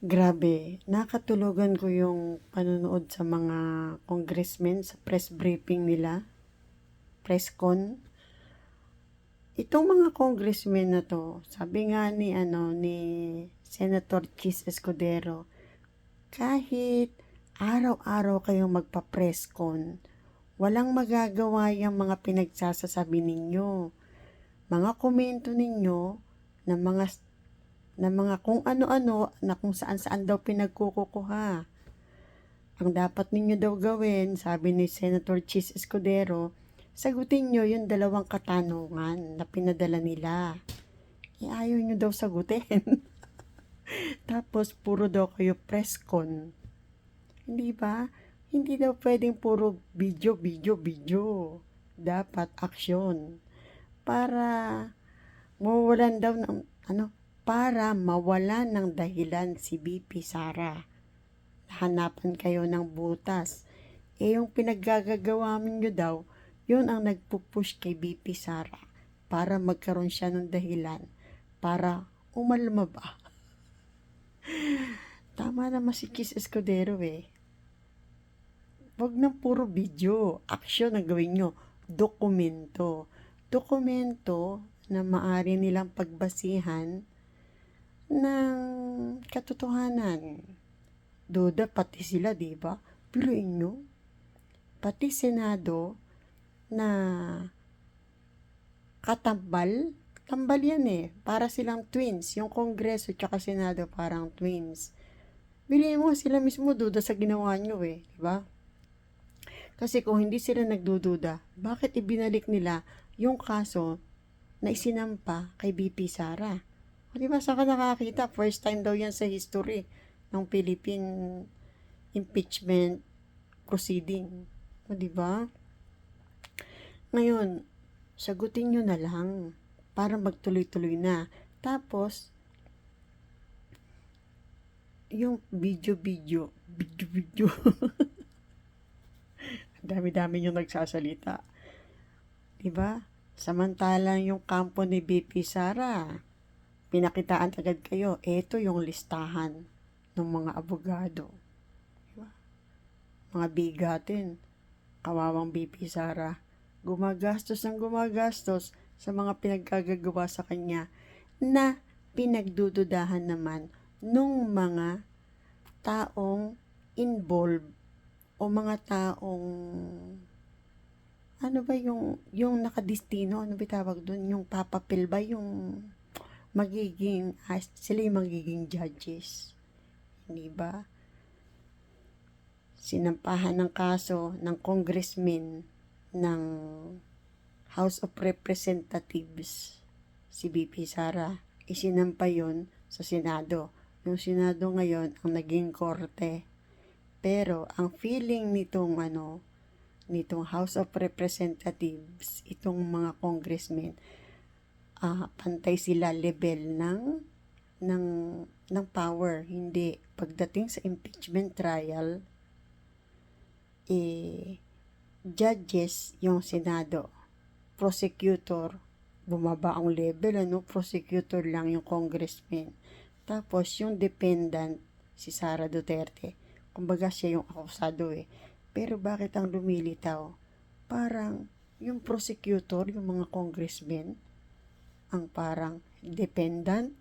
Grabe, nakatulugan ko yung panonood sa mga congressmen sa press briefing nila, press con. Itong mga congressmen na to, sabi nga ni Senator Chis Escudero, kahit araw-araw kayong magpa-press con, walang magagawa yung mga pinagsasasabi ninyo. Mga komento ninyo ng mga kung ano-ano na kung saan-saan daw pinagkukuha. Ang dapat ninyo daw gawin, sabi ni Senator Chis Escudero, sagutin nyo yung dalawang katanungan na pinadala nila. Ayaw nyo daw sagutin. Tapos, puro daw kayo press con. Hindi ba? Hindi daw pwedeng puro video. Dapat aksyon. Para mawalan daw ng, para mawalan ng dahilan si BP Sara. Hanapan kayo ng butas. Yung pinaggagawa nyo daw, yun ang nagpupush kay BP Sara para magkaroon siya ng dahilan para umalma ba. Tama naman si Kiss Escudero eh. Huwag nang puro video. Aksyon ang gawin nyo. Dokumento. Dokumento na maaari nilang pagbasihan ng katotohanan. Duda pati sila, di ba? Piluin nyo. Pati Senado na katambal, tambal yan eh. Para silang twins. Yung Kongreso tsaka Senado parang twins. Biliin mo sila mismo duda sa ginawa nyo eh. Di ba? Kasi kung hindi sila nagdududa, bakit ibinalik nila yung kaso na isinampa kay BP Sara? O diba, saan ka nakakita? First time daw yan sa history ng Philippine impeachment proceeding. O diba? Ngayon, sagutin nyo na lang para magtuloy-tuloy na. Tapos, yung video. Dami-dami yung nagsasalita. Diba? Samantalang yung kampo ni BP Sara, pinakitaan agad kayo. Ito yung listahan ng mga abogado. Diba? Mga bigatin. Kawawang BP Sara. Gumagastos sa mga pinaggagawa sa kanya na pinagdududahan naman nung mga taong involved o mga taong ano ba yung nakadistino, ano ba tawag doon, yung papapil ba yung magiging sila yung magiging judges, hindi ba? Sinampahan ng kaso ng congressman ng House of Representatives si BP Sara, isinampa yon sa Senado. Yung Senado ngayon ang naging korte. Pero ang feeling nitong House of Representatives, itong mga congressmen, pantay sila level ng power. Hindi pagdating sa impeachment trial, judges yung Senado, prosecutor bumaba ang level, prosecutor lang yung congressman. Tapos yung defendant si Sara Duterte, kumbaga siya yung akusado eh. Pero bakit ang lumilitaw? Parang yung prosecutor, yung mga congressmen, ang parang dependent.